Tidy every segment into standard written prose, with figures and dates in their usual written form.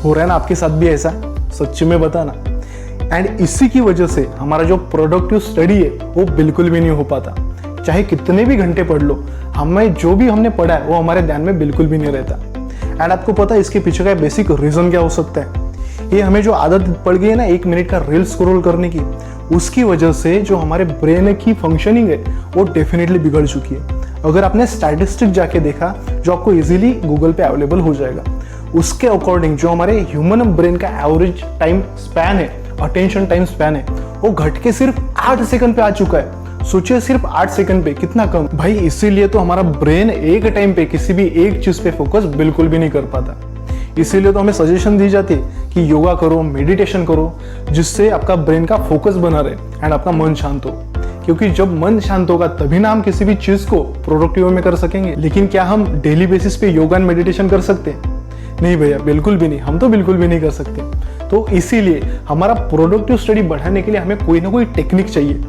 हो रहा है ना आपके साथ भी ऐसा? सच्ची में बताना। एंड इसी की वजह से हमारा जो प्रोडक्टिव स्टडी है वो बिल्कुल भी नहीं हो पाता। चाहे कितने भी घंटे पढ़ लो, हमें जो भी हमने पढ़ा है वो हमारे ध्यान में बिल्कुल भी नहीं रहता। एंड आपको पता है इसके पीछे का बेसिक रीजन क्या हो सकता है? ये हमें जो आदत पड़ गई है ना 1 मिनट का रील स्क्रॉल करने की, उसकी वजह से जो हमारे ब्रेन की फंक्शनिंग है वो डेफिनेटली बिगड़ चुकी है। अगर आपने स्टैटिस्टिक जाके देखा, जो आपको इजीली गूगल पे अवेलेबल हो जाएगा, उसके अकॉर्डिंग जो हमारे ह्यूमन ब्रेन का एवरेज टाइम स्पैन है, अटेंशन टाइम स्पैन है, वो घट के सिर्फ 8 सेकंड पे आ चुका है। सोचिए सिर्फ 8 सेकंड पे, कितना कम भाई। इसीलिए तो हमारा ब्रेन एक टाइम पे किसी भी एक चीज पे फोकस बिल्कुल भी नहीं कर पाता। इसीलिए तो हमें सजेशन दी जाती है कि योगा करो, मेडिटेशन करो, जिससे आपका ब्रेन का फोकस बना रहे एंड आपका मन शांत हो। क्योंकि जब मन शांत होगा तभी ना हम किसी भी चीज को प्रोडक्टिव में कर सकेंगे। लेकिन क्या हम डेली बेसिस पे योगा एंड मेडिटेशन कर सकते हैं? नहीं भैया, बिल्कुल भी नहीं। हम तो बिल्कुल भी नहीं कर सकते। तो इसीलिए हमारा प्रोडक्टिव स्टडी बढ़ाने के लिए हमें कोई ना कोई टेक्निक चाहिए,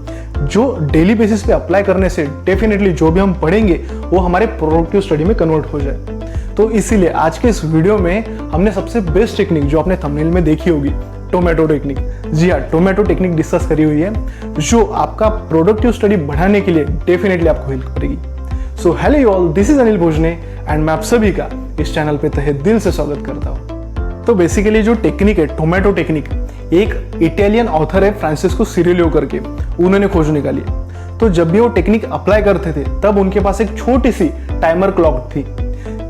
जो डेली बेसिस पे अप्लाई करने से डेफिनेटली जो भी हम पढ़ेंगे वो हमारे प्रोडक्टिव स्टडी में कन्वर्ट हो जाए। तो इसीलिए आज के इस वीडियो में हमने सबसे बेस्ट टेक्निक जो आपने थंबनेल में देखी होगी, टोमेटो टेक्निक, जी हाँ, टोमेटो टेक्निक डिस्कस करी हुई है, जो आपका प्रोडक्टिव स्टडी बढ़ाने के लिए डेफिनेटली आपको हेल्प करेगी। So hello you all, this is Anil भोजने एंड मैं आप सभी का इस चैनल पे तहे दिल से स्वागत करता हूँ। तो बेसिकली जो टेक्निक है टोमेटो टेक्निक, एक इटालियन ऑथर है फ्रांसिस्को सिरिलियो करके, उन्होंने खोज निकाली। तो जब भी वो टेक्निक अप्लाई करते थे तब उनके पास एक छोटी सी टाइमर क्लॉक थी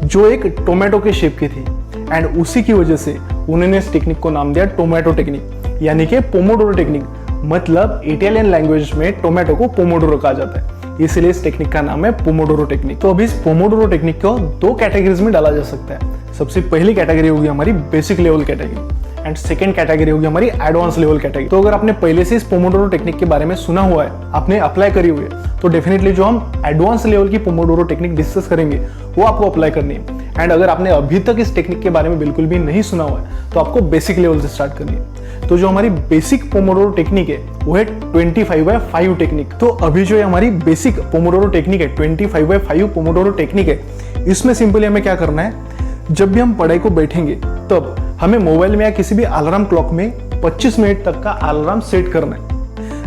जो एक टोमेटो के शेप की थी। एंड उसी की वजह से उन्होंने इस टेक्निक को नाम दिया टोमेटो टेक्निक, यानी कि पोमोडोरो टेक्निक। मतलब इटालियन लैंग्वेज में टोमेटो को पोमोडोरो कहा जाता है, इसलिए इस टेक्निक का नाम है पोमोडोरो टेक्निक। तो अभी इस पोमोडोरो टेक्निक को 2 कैटेगरीज में डाला जा सकता है। सबसे पहली कैटेगरी होगी हमारी basic level category and second category होगी हमारी एडवांस लेवल कैटेगरी। तो अगर आपने पहले से इस पोमोडोरो टेक्निक के बारे में सुना हुआ है, आपने अप्लाई करी हुई है, तो डेफिनेटली जो हम एडवांस लेवल की पोमोडोरो टेक्निक डिस्कस करेंगे वो आपको अप्लाई करनी है। एंड अगर आपने अभी तक इस टेक्निक के बारे में बिल्कुल भी नहीं सुना हुआ है तो आपको बेसिक लेवल से स्टार्ट करनी है। तो जो हमारी बेसिक पोमोडोरो टेक्निक है वो है 25/5 टेक्निक। तो अभी जो हमारी बेसिक पोमोडोरो टेक्निक है, 25/5 पोमोडोरो टेक्निक है, इसमें सिंपली हमें क्या करना है, जब भी हम पढ़ाई को बैठेंगे तब हमें मोबाइल में या किसी भी अलार्म क्लॉक में 25 मिनट तक का अलार्म सेट करना है।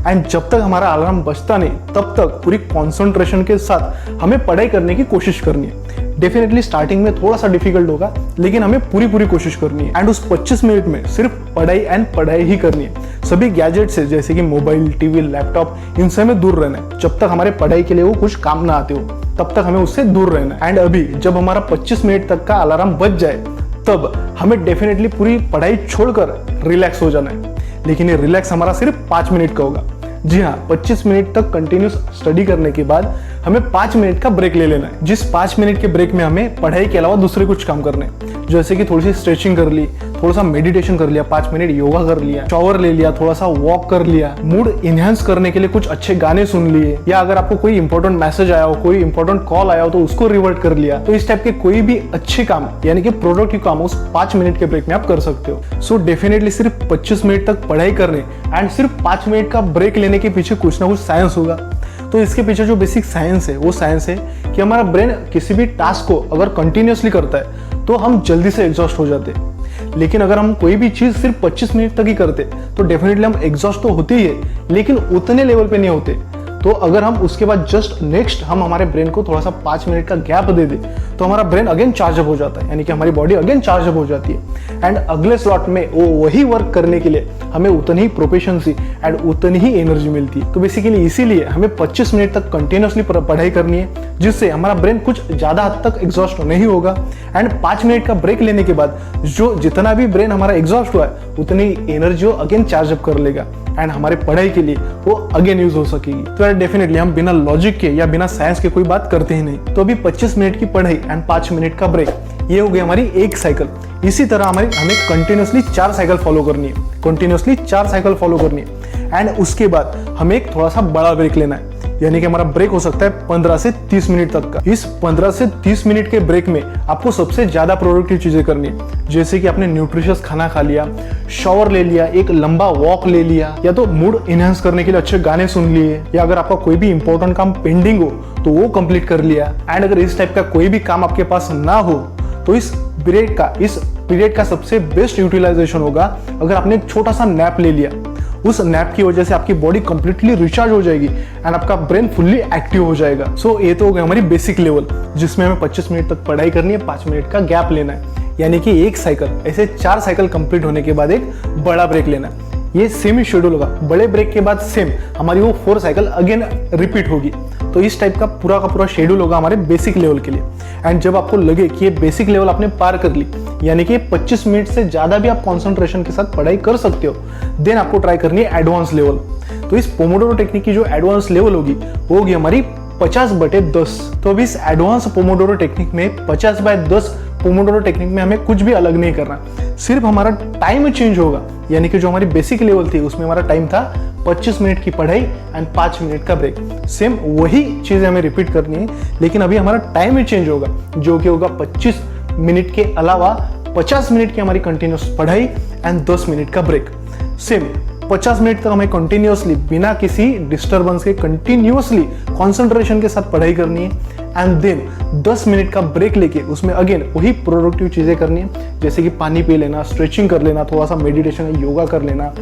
एंड जब तक हमारा अलार्म बजता नहीं तब तक पूरी कॉन्सेंट्रेशन के साथ हमें पढ़ाई करने की कोशिश करनी है। डेफिनेटली स्टार्टिंग में थोड़ा सा डिफिकल्ट होगा, लेकिन हमें पूरी कोशिश करनी है। एंड उस 25 मिनट में सिर्फ पढ़ाई एंड पढ़ाई ही करनी है। सभी गैजेट से जैसे कि मोबाइल, टीवी, लैपटॉप, इनसे हमें दूर रहना है। जब तक हमारे पढ़ाई के लिए वो कुछ काम ना आते हो तब तक हमें उससे दूर रहना है। एंड अभी जब हमारा 25 मिनट तक का अलार्म बज जाए तब हमें डेफिनेटली पूरी पढ़ाई छोड़कर रिलैक्स हो जाना है। लेकिन ये रिलैक्स हमारा सिर्फ 5 मिनट का होगा। जी हाँ, 25 मिनट तक कंटिन्यूस स्टडी करने के बाद हमें 5 मिनट का ब्रेक ले लेना है। जिस 5 मिनट के ब्रेक में हमें पढ़ाई के अलावा दूसरे कुछ काम करने हैं, जैसे कि थोड़ी सी स्ट्रेचिंग कर ली, थोड़ा सा मेडिटेशन कर लिया, 5 मिनट योगा कर लिया, शॉवर ले लिया, थोड़ा सा वॉक कर लिया, मूड इनहेंस करने के लिए कुछ अच्छे गाने सुन लिए, या अगर आपको कोई इंपॉर्टेंट मैसेज आया हो, कोई इंपॉर्टेंट कॉल आया हो तो उसको रिवर्ट कर लिया। तो इस टाइप के कोई भी अच्छे काम यानी कि प्रोडक्टिव काम उस 5 मिनट के ब्रेक में आप कर सकते हो। सो डेफिनेटली सिर्फ 25 मिनट तक पढ़ाई करने एंड सिर्फ 5 मिनट का ब्रेक लेने के पीछे कुछ ना कुछ साइंस होगा। तो इसके पीछे जो बेसिक साइंस है वो साइंस है कि हमारा ब्रेन किसी भी टास्क को अगर कंटिन्यूअसली करता है तो हम जल्दी से एग्जॉस्ट हो जाते हैं। लेकिन अगर हम कोई भी चीज सिर्फ 25 मिनट तक ही करते तो डेफिनेटली हम एग्जॉस्ट तो होते ही है, लेकिन उतने लेवल पे नहीं होते। तो अगर हम उसके बाद जस्ट नेक्स्ट हम हमारे ब्रेन को थोड़ा सा 5 मिनट का गैप दे दे तो हमारा ब्रेन अगेन चार्ज अप हो जाता है, यानी कि हमारी बॉडी अगेन चार्ज अप हो जाती है। एंड अगले स्लॉट में वो वही वर्क करने के लिए हमें उतनी ही प्रोफिशिएंसी एंड उतनी ही एनर्जी मिलती है। तो बेसिकली इसीलिए हमें 25 मिनट तक कंटिन्यूअसली पढ़ाई करनी है, जिससे हमारा ब्रेन कुछ ज्यादा हद तक एग्जॉस्ट नहीं होगा। एंड 5 मिनट का ब्रेक लेने के बाद जो जितना भी ब्रेन हमारा एग्जॉस्ट हुआ है उतनी एनर्जी वो अगेन चार्ज अप कर लेगा एंड हमारे पढ़ाई के लिए वो अगेन यूज हो सकेगी। तो यार डेफिनेटली हम बिना लॉजिक के या बिना साइंस के कोई बात करते ही नहीं। तो अभी 25 मिनट की पढ़ाई एंड 5 मिनट का ब्रेक, ये हो गई हमारी एक साइकिल। इसी तरह हमें कंटिन्यूअसली 4 साइकिल फॉलो करनी है, कंटिन्यूअसली 4 साइकिल फॉलो करनी है। एंड उसके बाद हमें एक थोड़ा सा बड़ा ब्रेक लेना है, यानी कि हमारा ब्रेक हो सकता है 15 से 30 मिनट तक का। इस 15 से 30 मिनट के ब्रेक में आपको सबसे ज्यादा प्रोडक्टिव चीजें करनी है, जैसे कि आपने न्यूट्रिशियस खाना खा लिया, शॉवर ले लिया, एक लंबा वॉक ले लिया, या तो मूड इनहेंस करने के लिए अच्छे गाने सुन लिए, या अगर आपका कोई भी इंपॉर्टेंट काम पेंडिंग हो तो वो कंप्लीट कर लिया। एंड अगर इस टाइप का कोई भी काम आपके पास ना हो तो इस पीरियड का सबसे बेस्ट यूटिलाइजेशन होगा अगर आपने एक छोटा सा नैप ले लिया। उस नैप की वजह से आपकी बॉडी कंप्लीटली रिचार्ज हो जाएगी एंड आपका ब्रेन फुल्ली एक्टिव हो जाएगा। सो ये तो हो गया हमारी बेसिक लेवल, जिसमें हमें 25 मिनट तक पढ़ाई करनी है, 5 मिनट का गैप लेना है, यानी कि एक साइकिल, ऐसे 4 साइकिल कंप्लीट होने के बाद एक बड़ा ब्रेक लेना है। ये सेम ही शेड्यूल होगा, बड़े ब्रेक के बाद सेम हमारी वो 4 साइकिल अगेन रिपीट होगी। तो इस टाइप का पूरा शेड्यूल होगा हमारे बेसिक लेवल के लिए। एंड जब आपको लगे कि ये बेसिक लेवल आपने पार कर ली, यानी कि 25 मिनट से ज्यादा भी आप कंसंट्रेशन के साथ पढ़ाई कर सकते हो, देन आपको ट्राई करनी है एडवांस लेवल। तो इस पोमोडोरो टेक्निक की जो एडवांस लेवल होगी वो होगी हमारी 50/10। तो अब इस एडवांस पोमोडोरो टेक्निक में 50/10 पोमोडोरो टेक्निक में हमें कुछ भी अलग नहीं करना, सिर्फ हमारा टाइम चेंज होगा। यानी कि जो हमारी बेसिक लेवल थी उसमें हमारा टाइम था 25 मिनट की पढ़ाई एंड 5 मिनट का ब्रेक, सेम वही चीजें हमें रिपीट करनी है, लेकिन अभी हमारा टाइम ही चेंज होगा, जो कि होगा 25 मिनट के अलावा 50 मिनट की हमारी कंटिन्यूस पढ़ाई एंड 10 मिनट का ब्रेक। सेम 50 मिनट तक हमें कंटिन्यूअसली बिना किसी डिस्टर्बेंस के कंटिन्यूअसली कंसंट्रेशन के साथ पढ़ाई करनी है एंड देन 10 मिनट का ब्रेक लेके उसमें अगेन वही प्रोडक्टिव चीजें करनी है, जैसे कि पानी पी लेना, स्ट्रेचिंग कर लेना, थोड़ा सा मेडिटेशन योगा कर लेना,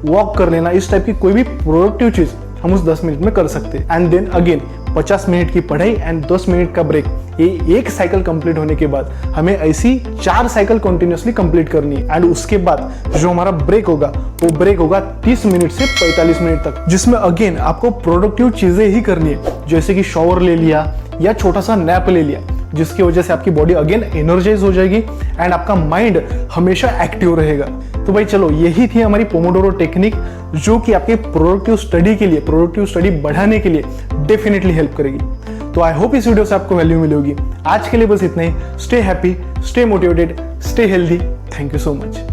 वॉक कर लेना, इस टाइप की कोई भी प्रोडक्टिव चीज हम उस 10 मिनट में कर सकते हैं। एंड देन अगेन 50 मिनट की पढ़ाई एंड 10 मिनट का ब्रेक। ये एक साइकिल कंप्लीट होने के बाद हमें ऐसी 4 साइकिल कंटिन्यूअसली कंप्लीट करनी है एंड उसके बाद जो हमारा ब्रेक होगा वो ब्रेक होगा 30 मिनट से 45 मिनट तक, जिसमें अगेन आपको प्रोडक्टिव चीजें ही करनी है, जैसे कि शॉवर ले लिया या छोटा सा नैप ले लिया, जिसकी वजह से आपकी बॉडी अगेन एनर्जाइज हो जाएगी एंड आपका माइंड हमेशा एक्टिव रहेगा। तो भाई चलो, यही थी हमारी पोमोडोरो टेक्निक, जो कि आपके प्रोडक्टिव स्टडी के लिए, प्रोडक्टिव स्टडी बढ़ाने के लिए डेफिनेटली हेल्प करेगी। तो आई होप इस वीडियो से आपको वैल्यू मिली होगी। आज के लिए बस इतना ही। Stay happy, stay motivated, stay healthy. Thank you so much.